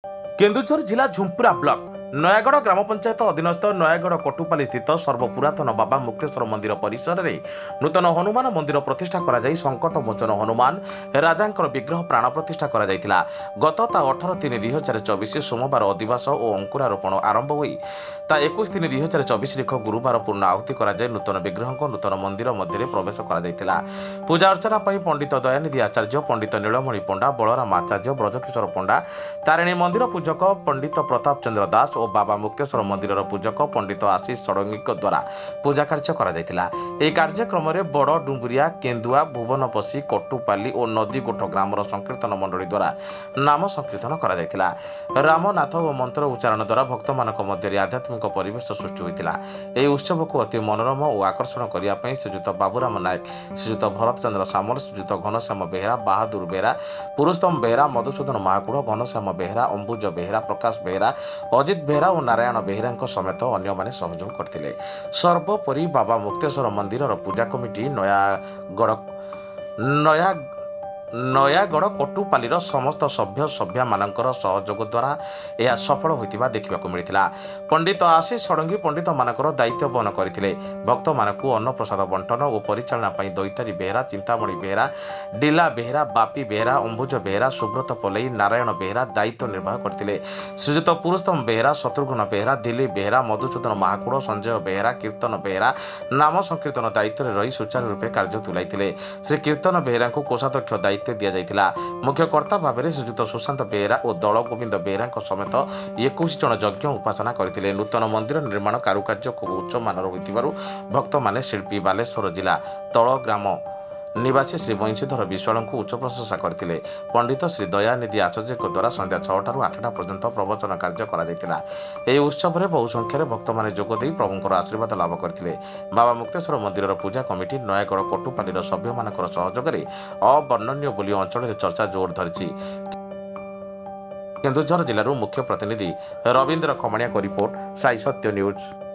केन्दुझर जिला झुंपुरा ब्लॉक नयागढ़ ग्राम पंचायत अधीनस्थ नयागढ़ कटुपाली स्थित सर्वपुरातन बाबा मुक्तेश्वर मंदिर परिसर में नूतन हनुमान मंदिर प्रतिष्ठा करा जाई संकट मोचन हनुमान राजांकर विग्रह प्राण प्रतिष्ठा करा जायतिला। गत 18/3/2024 सोमवार अधिवास और अंकुरारोपण आरंभ हुई 21/3/2024 तारीख गुरुवार पूर्ण आहुति करा जाय नूतन विग्रह को नूतन मंदिर मध्य प्रवेश करा जायतिला। पूजा अर्चना पई पंडित दयानिधि आचार्य, पंडित नीलमणि पंडा, बलराम आचार्य, ब्रजकिशोर पंडा, तारिणी मंदिर पूजक पंडित प्रताप चंद्र दास और बाबा मुक्तेश्वर मंदिर पूजक पंडित आशीष षडंगी द्वारा पूजा कार्य करा जायतिला। एही कार्यक्रम में बड़ डुंगुरिया, केन्दुआ, भुवनपसी, कटुपाली और नदीगोठ ग्रामर संकीर्तन मंडली द्वारा नाम संकीर्तन करा जायतिला। रामनाथ और मंत्र उच्चारण द्वारा भक्त मानक मध्य आध्यात्मिक परिवेश सृष्टि होइतिला। एही उत्सव को अति मनोरम और आकर्षण करिया पई श्रीजुत बाबूराम नायक, श्रीजुत भरत चंद्र सामल, श्रीजुत घनश्याम बेहेरा, बहादुर बेहेरा, पुरुषोत्तम बेहेरा, मधुसूदन महाकुड़, घनश्याम बेहेरा, अंबुज बेहेरा, प्रकाश बेहेरा, अजित बेहेरा और नारायण बेहेरा समेत अन्य माने सहयोग करथिले। सर्वोपरि बाबा मुक्तेश्वर मंदिर पूजा कमिटी नयागढ़ कटुपाली समस्त सभ्य सभ्या मानकर सहयोग द्वारा यह सफल होइतिबा देखिबाकू मिलिथिला। पंडित आशीष षडंगी पंडित मानकर दायित्व बहन करथिले। भक्त मानकू अन्न प्रसाद बंटन और परिचालना पई दैतारी बेहेरा, चिंतामणि बेहेरा, डिला बेहेरा, बापी बेहेरा, अंबुज बेहेरा, सुब्रत पलई, नारायण बेहेरा दायित्व निर्वाह करथिले। श्रीजुत पुरुषोत्तम बेहेरा, शत्रुघ्न बेहेरा, दिलीप बेहेरा, मधुसूदन महाकुड़, संजय बेहेरा, कीर्तन बेहेरा नाम संकीर्तन दायित्व रही सुचारू रूपे कार्य तुलाइथिले। श्री कीर्तन बेहेरा को कोषाध्यक्ष दायित्व दिया जायतिला। मुख्य कर्ता भाव में श्रीजुत सुशांत बेहेरा और दल गोविंद बेहेरा समेत 21 जन यज्ञ उपासना करथिले। नूतन मंदिर निर्माण कारुकार्य खूब उच्च मानर होइतिबारु भक्त माने शिल्पी बालेश्वर जिला तल ग्राम निवासी श्री वंशीधर विश्वाल को उच्च प्रशंसा करथिले। पंडित श्री दयानिधि आचार्य द्वारा संध्या 6 8 पर्यंत प्रवचन कार्य करा जायतिला। एही उत्सव में बहु संख्यार भक्त माने जोग देई प्रभुंकर आशीर्वाद लाभ करथिले। बाबा मुक्तेश्वर मंदिर पूजा कमिटी नयागढ़ कटुपाली सभ्य मानकर सहयोग में अवर्णनीय बोली अंचल में चर्चा जोर धरिछि। केन्दुझर जिलूर मुख्य प्रतिनिधि रवींद्र खमणिया को रिपोर्ट साई सत्य न्यूज।